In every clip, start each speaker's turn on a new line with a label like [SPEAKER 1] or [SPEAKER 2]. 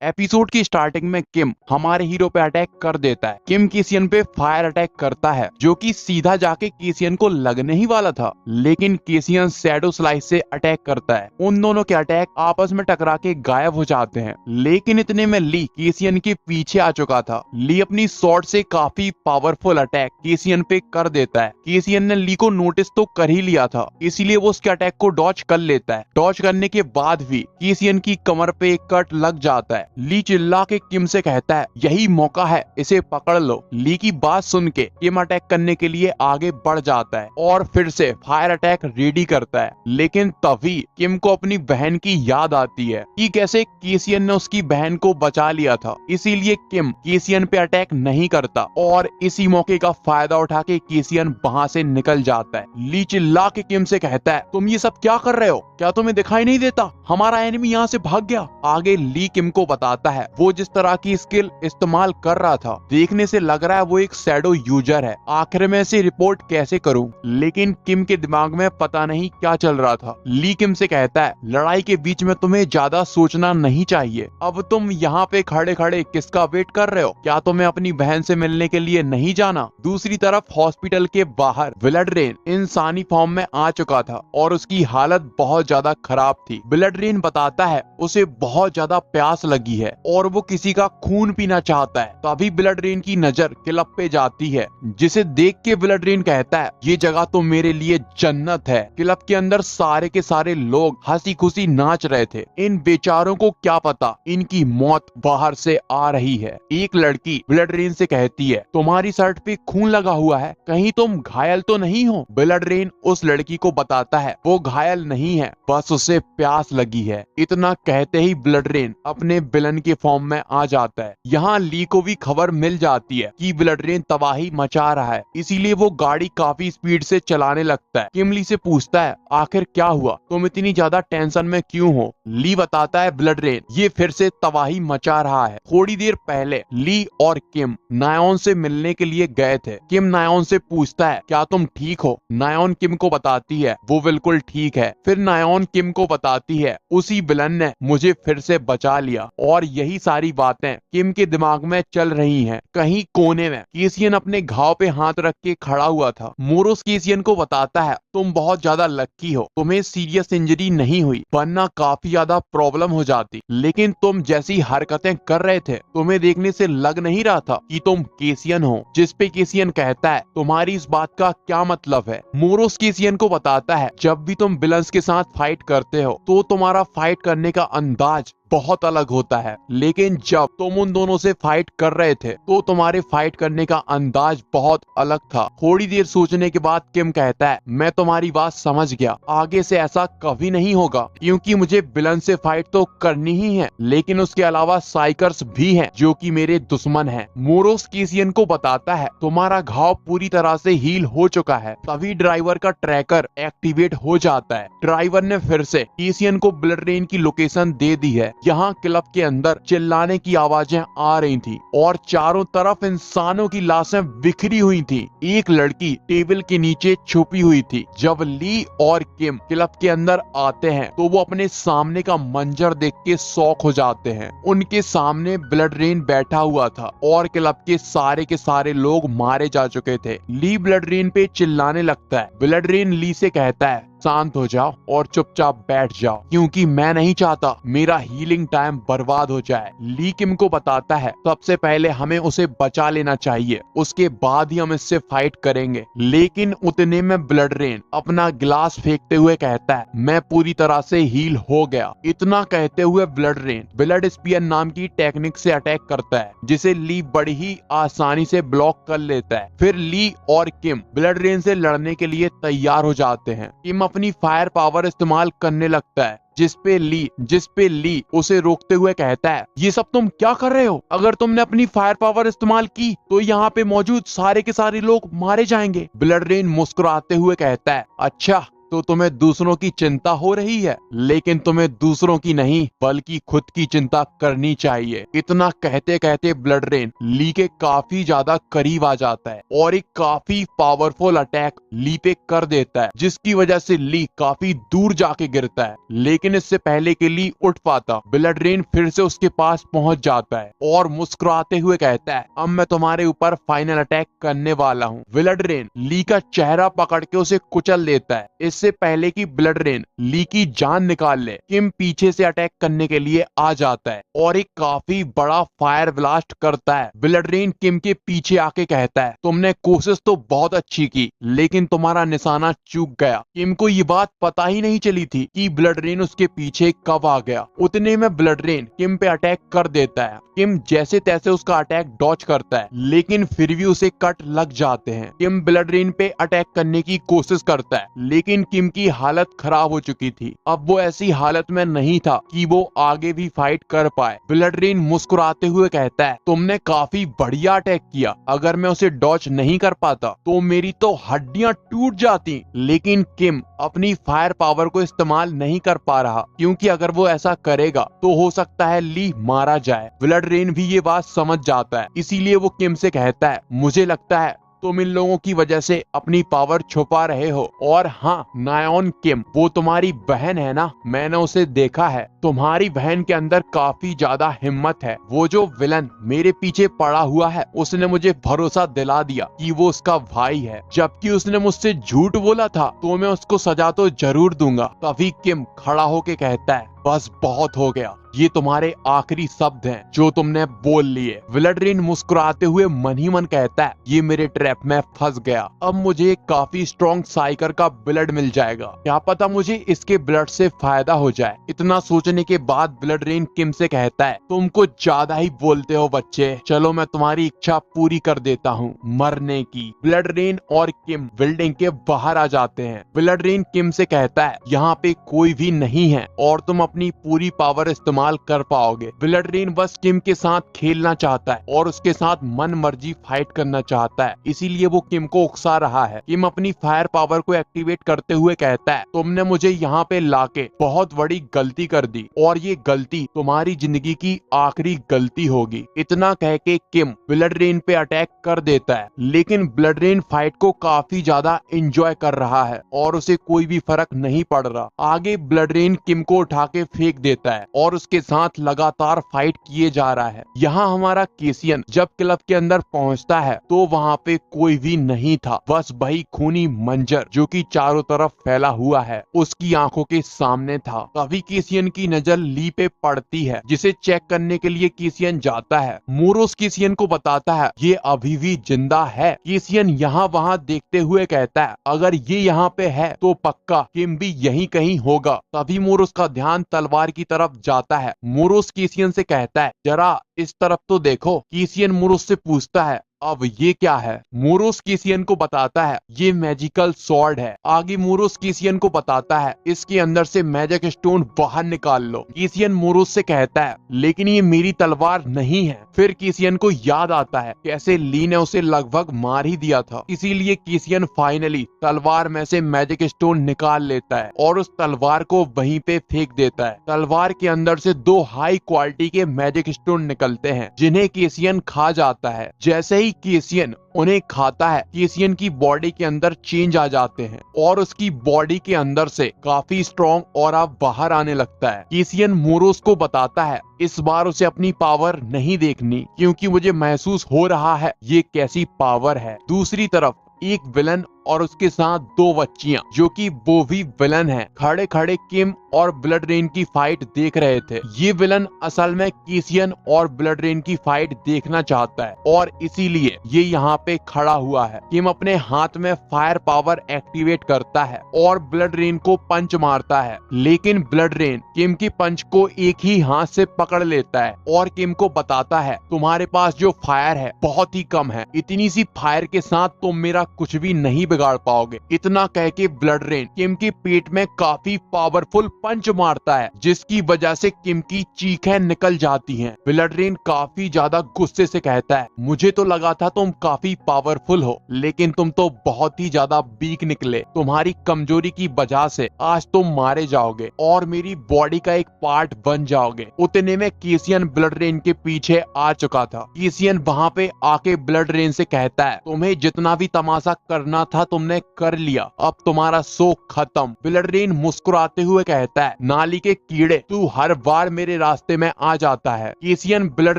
[SPEAKER 1] Episode की starting में किम हमारे हीरो पे अटैक कर देता है। किम केसियन पे फायर अटैक करता है जो कि सीधा जाके केसियन को लगने ही वाला था, लेकिन केसियन शैडो स्लाइस से अटैक करता है। उन दोनों के अटैक आपस में टकरा के गायब हो जाते हैं, लेकिन इतने में ली केसियन के पीछे आ चुका था। ली अपनी स्वॉर्ड से काफी पावरफुल अटैक केसियन पे कर देता है। केसियन ने ली को नोटिस तो कर ही लिया था, इसीलिए वो उसके अटैक को डॉज कर लेता है। डॉज करने के बाद भी केसियन की कमर पे एक कट लग जाता है। ली चिल्ला के किम से कहता है यही मौका है, इसे पकड़ लो। ली की बात सुन के किम अटैक करने के लिए आगे बढ़ जाता है और फिर से फायर अटैक रेडी करता है, लेकिन तभी किम को अपनी बहन की याद आती है कि कैसे केसियन ने उसकी बहन को बचा लिया था। इसीलिए किम केसियन पे अटैक नहीं करता और इसी मौके का फायदा उठा के केसियन वहां से निकल जाता है। ली चिल्ला के किम से कहता है तुम ये सब क्या कर रहे हो, क्या तुम्हें दिखाई नहीं देता हमारा एनिमी यहाँ से भाग गया। आगे ली किम को बताता है वो जिस तरह की स्किल इस्तेमाल कर रहा था, देखने से लग रहा है वो एक शैडो यूजर है। आखिर में इसे रिपोर्ट कैसे करूं, लेकिन किम के दिमाग में पता नहीं क्या चल रहा था। ली किम से कहता है लड़ाई के बीच में तुम्हें ज्यादा सोचना नहीं चाहिए। अब तुम यहाँ पे खड़े खड़े किसका वेट कर रहे हो, क्या तुम्हें अपनी बहन से मिलने के लिए नहीं जाना। दूसरी तरफ हॉस्पिटल के बाहर ब्लडरेन इंसानी फॉर्म में आ चुका था और उसकी हालत बहुत ज्यादा खराब थी। ब्लडरेन बताता है उसे बहुत ज्यादा प्यास लगी है और वो किसी का खून पीना चाहता है। तभी ब्लडरेन की नजर क्लब पे जाती है, जिसे देख के ब्लडरेन कहता है ये जगह तो मेरे लिए जन्नत है। क्लब के अंदर सारे के सारे लोग हंसी खुशी नाच रहे थे। इन बेचारों को क्या पता इनकी मौत बाहर से आ रही है। एक लड़की ब्लडरेन से कहती है तुम्हारी शर्ट पे खून लगा हुआ है, कहीं तुम घायल तो नहीं हो। ब्लडरेन उस लड़की को बताता है वो घायल नहीं है, बस उसे प्यास लगी है। इतना कहते ही ब्लडरेन अपने विलन के फॉर्म में आ जाता है। यहाँ ली को भी खबर मिल जाती है कि ब्लडरेन तबाही मचा रहा है, इसीलिए वो गाड़ी काफी स्पीड से चलाने लगता है। किम ली से पूछता है आखिर क्या हुआ, तुम इतनी ज्यादा टेंशन में क्यों हो। ली बताता है ब्लडरेन ये फिर से तबाही मचा रहा है। थोड़ी देर पहले ली और किम नायोन से मिलने के लिए गए थे। किम नायोन से पूछता है क्या तुम ठीक हो। नायोन किम को बताती है वो बिल्कुल ठीक है। फिर नायोन किम को बताती है उसी विलन ने मुझे फिर से बचा लिया। और यही सारी बातें किम के दिमाग में चल रही हैं। कहीं कोने में केसियन अपने घाव पे हाथ रख के खड़ा हुआ था। मोरोस केसियन को बताता है तुम बहुत ज्यादा लक्की हो, तुम्हें सीरियस इंजरी नहीं हुई, वरना काफी ज्यादा प्रॉब्लम हो जाती। लेकिन तुम जैसी हरकतें कर रहे थे तुम्हें देखने से लग नहीं रहा था कि तुम केसियन हो। जिस पे केसियन कहता है तुम्हारी इस बात का क्या मतलब है। मोरोस केसियन को बताता है जब भी तुम विलन्स के साथ फाइट करते हो तो तुम्हारा फाइट करने का अंदाज बहुत अलग होता है, लेकिन जब तुम उन दोनों से फाइट कर रहे थे तो तुम्हारे फाइट करने का अंदाज बहुत अलग था। थोड़ी देर सोचने के बाद किम कहता है मैं तुम्हारी बात समझ गया, आगे से ऐसा कभी नहीं होगा, क्योंकि मुझे विलन से फाइट तो करनी ही है, लेकिन उसके अलावा साइकर्स भी हैं जो कि मेरे दुश्मन हैं। मोरोस केसियन को बताता है तुम्हारा घाव पूरी तरह से हील हो चुका है। तभी ड्राइवर का ट्रैकर एक्टिवेट हो जाता है। ड्राइवर ने फिर से केसियन को ब्लडरेन की लोकेशन दे दी है। यहाँ क्लब के अंदर चिल्लाने की आवाजें आ रही थी और चारों तरफ इंसानों की लाशें बिखरी हुई थी। एक लड़की टेबल के नीचे छुपी हुई थी। जब ली और किम क्लब के अंदर आते हैं तो वो अपने सामने का मंजर देख के शॉक हो जाते हैं। उनके सामने ब्लडरेन बैठा हुआ था और क्लब के सारे लोग मारे जा चुके थे। ली ब्लडरेन पे चिल्लाने लगता है। ब्लडरेन ली से कहता है शांत हो जाओ और चुपचाप बैठ जाओ, क्योंकि मैं नहीं चाहता मेरा हीलिंग टाइम बर्बाद हो जाए। ली किम को बताता है सबसे पहले हमें उसे बचा लेना चाहिए, उसके बाद ही हम इससे फाइट करेंगे। लेकिन उतने में ब्लडरेन अपना गिलास फेंकते हुए कहता है मैं पूरी तरह से हील हो गया। इतना कहते हुए ब्लडरेन ब्लड स्पीयर नाम की टेक्निक से अटैक करता है, जिसे ली बड़ी ही आसानी से ब्लॉक कर लेता है। फिर ली और किम ब्लडरेन से लड़ने के लिए तैयार हो जाते हैं। किम अपनी फायर पावर इस्तेमाल करने लगता है, जिस पे ली उसे रोकते हुए कहता है ये सब तुम क्या कर रहे हो, अगर तुमने अपनी फायर पावर इस्तेमाल की तो यहाँ पे मौजूद सारे के सारे लोग मारे जाएंगे। ब्लडरेन मुस्कुराते हुए कहता है अच्छा तो तुम्हें दूसरों की चिंता हो रही है, लेकिन तुम्हें दूसरों की नहीं बल्कि खुद की चिंता करनी चाहिए। इतना कहते कहते ब्लड रेन ली के काफी ज्यादा करीब आ जाता है और एक काफी पावरफुल अटैक ली पे कर देता है, जिसकी वजह से ली काफी दूर जाके गिरता है। लेकिन इससे पहले कि ली उठ पाता, ब्लड रेन फिर से उसके पास पहुंच जाता है और मुस्कुराते हुए कहता है, अब मैं तुम्हारे ऊपर फाइनल अटैक करने वाला हूँ। ब्लड रेन ली का चेहरा पकड़ के उसे कुचल देता है। इससे पहले कि ब्लड रेन ली की जान निकाल ले, किम पीछे से अटैक करने के लिए आ जाता है और एक काफी बड़ा फायर ब्लास्ट करता है। ब्लड रेन किम के पीछे आके कहता है, तुमने कोशिश तो बहुत अच्छी की, लेकिन तुम्हारा निशाना चूक गया। किम को ये बात पता ही नहीं चली थी कि ब्लड रेन उसके पीछे कब आ गया। उतने में ब्लड रेन किम पे अटैक कर देता है। किम जैसे तैसे उसका अटैक डॉच करता है, लेकिन फिर भी उसे कट लग जाते हैं। किम ब्लड रेन पे अटैक करने की कोशिश करता है, लेकिन किम की हालत खराब हो चुकी थी। अब वो ऐसी हालत में नहीं था कि वो आगे भी फाइट कर पाए। ब्लड रेन मुस्कुराते हुए कहता है, तुमने काफी बढ़िया अटैक किया। अगर मैं उसे डॉच नहीं कर पाता तो मेरी तो हड्डियां टूट जाती। लेकिन किम अपनी फायर पावर को इस्तेमाल नहीं कर पा रहा, क्योंकि अगर वो ऐसा करेगा तो हो सकता है ली मारा जाए। ब्लड रेन भी ये बात समझ जाता है, इसीलिए वो किम से कहता है, मुझे लगता है तुम इन लोगों की वजह से अपनी पावर छुपा रहे हो। और हाँ नायोन किम, वो तुम्हारी बहन है ना, मैंने उसे देखा है। तुम्हारी बहन के अंदर काफी ज्यादा हिम्मत है। वो जो विलन मेरे पीछे पड़ा हुआ है, उसने मुझे भरोसा दिला दिया कि वो उसका भाई है, जबकि उसने मुझसे झूठ बोला था, तो मैं उसको सजा तो जरूर दूंगा। तभी किम खड़ा होके कहता है, बस बहुत हो गया, ये तुम्हारे आखिरी शब्द हैं जो तुमने बोल लिए। ब्लड रेन मुस्कुराते हुए मन ही मन कहता है, ये मेरे ट्रैप में फंस गया। अब मुझे एक काफी स्ट्रॉन्ग साइकर का ब्लड मिल जाएगा, क्या पता मुझे इसके ब्लड से फायदा हो जाए। इतना सोचने के बाद ब्लड रेन किम से कहता है, तुम कुछ ज्यादा ही बोलते हो बच्चे, चलो मैं तुम्हारी इच्छा पूरी कर देता हूँ, मरने की। ब्लड रेन और किम बिल्डिंग के बाहर आ जाते हैं। ब्लड रेन किम से कहता है, यहाँ पे कोई भी नहीं है और तुम अपनी पूरी पावर इस्तेमाल कर पाओगे। ब्लड रेन बस किम के साथ खेलना चाहता है और उसके साथ मन मर्जी फाइट करना चाहता है, इसीलिए वो किम को उकसा रहा है। किम अपनी फायर पावर को एक्टिवेट करते हुए कहता है, तुमने मुझे यहाँ पे लाके बहुत बड़ी गलती कर दी और ये गलती तुम्हारी जिंदगी की आखिरी गलती होगी। इतना कह के किम ब्लड रेन पे अटैक कर देता है, लेकिन ब्लड रेन फाइट को काफी ज्यादा एंजॉय कर रहा है और उसे कोई भी फर्क नहीं पड़ रहा। आगे ब्लड रेन किम को उठा के फेंक देता है और उसके साथ लगातार फाइट किए जा रहा है। यहाँ हमारा केसियन जब क्लब के अंदर पहुँचता है तो वहाँ पे कोई भी नहीं था, बस वही खूनी मंजर जो कि चारों तरफ फैला हुआ है उसकी आंखों के सामने था। तभी केसियन की नजर ली पे पड़ती है, जिसे चेक करने के लिए केसियन जाता है। मोरोस केसियन को बताता है ये अभी भी जिंदा है। केसियन यहाँ वहाँ देखते हुए कहता है, अगर ये यहाँ पे है तो पक्का किम भी यहीं कहीं होगा। तभी मोरोस का ध्यान तलवार की तरफ जाता है। मोरोस केसियन से कहता है, जरा इस तरफ तो देखो। केसियन मोरोस से पूछता है, अब ये क्या है? मोरोस केसियन को बताता है, ये मैजिकल स्वॉर्ड है। आगे मोरोस केसियन को बताता है, इसके अंदर से मैजिक स्टोन बाहर निकाल लो। केसियन मोरोस से कहता है, लेकिन ये मेरी तलवार नहीं है। फिर केसियन को याद आता है कैसे ली ने उसे लगभग मार ही दिया था, इसीलिए केसियन फाइनली तलवार में से मैजिक स्टोन निकाल लेता है और उस तलवार को वहीं पे फेंक देता है। तलवार के अंदर से 2 हाई क्वालिटी के मैजिक स्टोन निकलते हैं, जिन्हें केसियन खा जाता है। जैसे ही केसियन उन्हें खाता है, केसियन की बॉडी के अंदर चेंज आ जाते हैं और उसकी बॉडी के अंदर से काफी स्ट्रॉन्ग ऑरा बाहर आने लगता है। केसियन मोरोस को बताता है, इस बार उसे अपनी पावर नहीं देखनी, क्योंकि मुझे महसूस हो रहा है ये कैसी पावर है। दूसरी तरफ एक विलन और उसके साथ 2 बच्चियां जो कि वो भी विलन है, खड़े खड़े किम और ब्लड रेन की फाइट देख रहे थे। ये विलन असल में केसियन और ब्लड रेन की फाइट देखना चाहता है और इसीलिए ये यहाँ पे खड़ा हुआ है। किम अपने हाथ में फायर पावर एक्टिवेट करता है और ब्लड रेन को पंच मारता है, लेकिन ब्लड रेन किम की पंच को एक ही हाथ से पकड़ लेता है और किम को बताता है, तुम्हारे पास जो फायर है बहुत ही कम है, इतनी सी फायर के साथ तुम मेरा कुछ भी नहीं बिगाड़ पाओगे। इतना कह के ब्लड रेन किम की पीठ में काफी पावरफुल पंच मारता है, जिसकी वजह से किम की चीखें निकल जाती हैं। ब्लड रेन काफी ज्यादा गुस्से से कहता है, मुझे तो लगा था तुम काफी पावरफुल हो, लेकिन तुम तो बहुत ही ज्यादा वीक निकले। तुम्हारी कमजोरी की वजह से आज तुम मारे जाओगे और मेरी बॉडी का एक पार्ट बन जाओगे। उतने में केसियन ब्लड रेन के पीछे आ चुका था। केसियन वहां पे आके ब्लड रेन से कहता है, तुम्हें जितना भी तमाशा करना था तुमने कर लिया, अब तुम्हारा शो खत्म। ब्लड रेन मुस्कुराते हुए कहता है, नाली के कीड़े, तू हर बार मेरे रास्ते में आ जाता है। केसियन ब्लड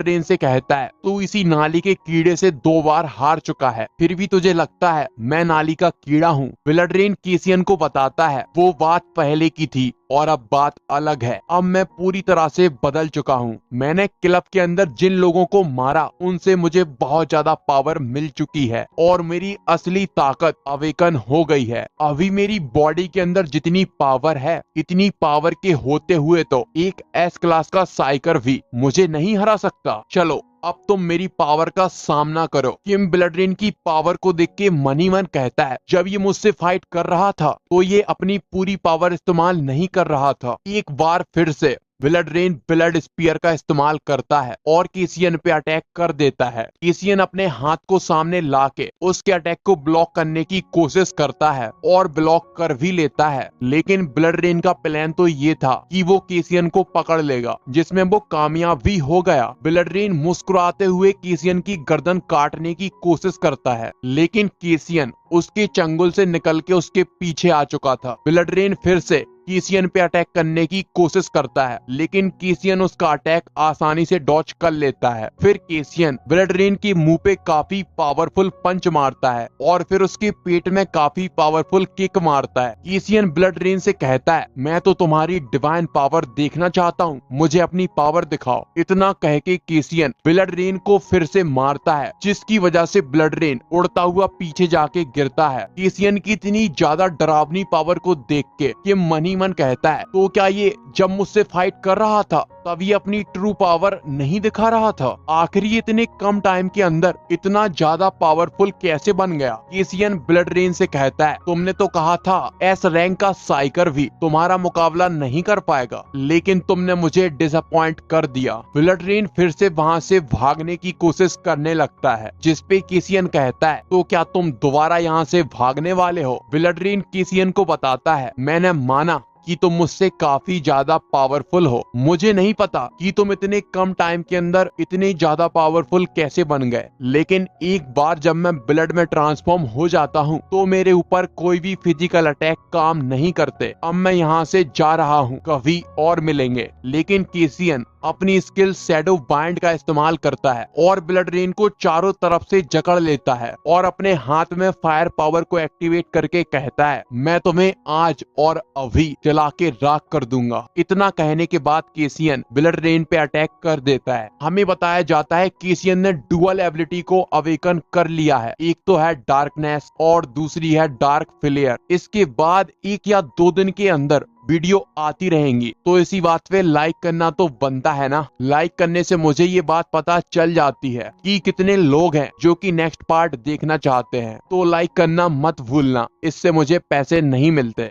[SPEAKER 1] रेन से कहता है, तू इसी नाली के कीड़े से 2 बार हार चुका है, फिर भी तुझे लगता है मैं नाली का कीड़ा हूँ। ब्लड रेन केसियन को बताता है, वो बात पहले की थी और अब बात अलग है। अब मैं पूरी तरह से बदल चुका हूँ। मैंने क्लब के अंदर जिन लोगों को मारा उनसे मुझे बहुत ज्यादा पावर मिल चुकी है और मेरी असली ताकत अवेकन हो गई है। अभी मेरी बॉडी के अंदर जितनी पावर है, इतनी पावर के होते हुए तो एक एस क्लास का साइकर भी मुझे नहीं हरा सकता। चलो अब तुम मेरी पावर का सामना करो। किम ब्लड रेन की पावर को देख के मन ही मन कहता है, जब ये मुझसे फाइट कर रहा था तो ये अपनी पूरी पावर इस्तेमाल नहीं कर रहा था। एक बार फिर से ब्लड रेन ब्लड स्पीयर का इस्तेमाल करता है और केसियन पे अटैक कर देता है। केसियन अपने हाथ को सामने लाके उसके अटैक को ब्लॉक करने की कोशिश करता है और ब्लॉक कर भी लेता है, लेकिन ब्लड रेन का प्लान तो ये था कि वो केसियन को पकड़ लेगा, जिसमें वो कामयाब भी हो गया। ब्लड रेन मुस्कुराते हुए केसियन की गर्दन काटने की कोशिश करता है, लेकिन केसियन उसके चंगुल से निकल के उसके पीछे आ चुका था। ब्लड रेन फिर से केसियन पे अटैक करने की कोशिश करता है, लेकिन केसियन उसका अटैक आसानी से डॉच कर लेता है। फिर केसियन ब्लड रेन के मुंह पे काफी पावरफुल पंच मारता है और फिर उसके पेट में काफी पावरफुल किक मारता है। केसियन ब्लड रेन से कहता है, मैं तो तुम्हारी डिवाइन पावर देखना चाहता हूँ, मुझे अपनी पावर दिखाओ। इतना कह के केसियन ब्लड रेन को फिर से मारता है, जिसकी वजह से ब्लड रेन उड़ता हुआ पीछे जाके गिरता है। केसियन की इतनी ज्यादा डरावनी पावर को देख के ये मन कहता है, तो क्या ये जब मुझसे फाइट कर रहा था तब ये अपनी ट्रू पावर नहीं दिखा रहा था? आखिर ये इतने कम टाइम के अंदर इतना ज्यादा पावरफुल कैसे बन गया? केसियन ब्लड रेन से कहता है, तुमने तो कहा था एस रैंक का साइकर भी तुम्हारा मुकाबला नहीं कर पाएगा, लेकिन तुमने मुझे डिसअपॉइंट कर दिया। ब्लड रेन फिर से वहाँ से भागने की कोशिश करने लगता है, जिसपे केसियन कहता है, तो क्या तुम दोबारा यहाँ से भागने वाले हो? ब्लड रेन केसियन को बताता है, मैंने माना कि तुम मुझसे काफी ज्यादा पावरफुल हो, मुझे नहीं पता कि तुम इतने कम टाइम के अंदर इतने ज्यादा पावरफुल कैसे बन गए, लेकिन एक बार जब मैं ब्लड में ट्रांसफॉर्म हो जाता हूँ तो मेरे ऊपर कोई भी फिजिकल अटैक काम नहीं करते। अब मैं यहाँ से जा रहा हूँ, कभी और मिलेंगे। लेकिन केसियन अपनी स्किल शैडो बाइंड का इस्तेमाल करता है और ब्लड रेन को चारों तरफ से जकड़ लेता है और अपने हाथ में फायर पावर को एक्टिवेट करके कहता है, मैं तुम्हें आज और अभी जला के राख कर दूंगा। इतना कहने के बाद केसियन ब्लड रेन पे अटैक कर देता है। हमें बताया जाता है केसियन ने डुअल एबिलिटी को अवेकन कर लिया है, एक तो है डार्कनेस और दूसरी है डार्क फ्लेयर। इसके बाद 1 या 2 दिन के अंदर वीडियो आती रहेंगी, तो इसी बात पे लाइक करना तो बनता है ना। लाइक करने से मुझे ये बात पता चल जाती है कि कितने लोग हैं जो कि नेक्स्ट पार्ट देखना चाहते हैं, तो लाइक करना मत भूलना, इससे मुझे पैसे नहीं मिलते।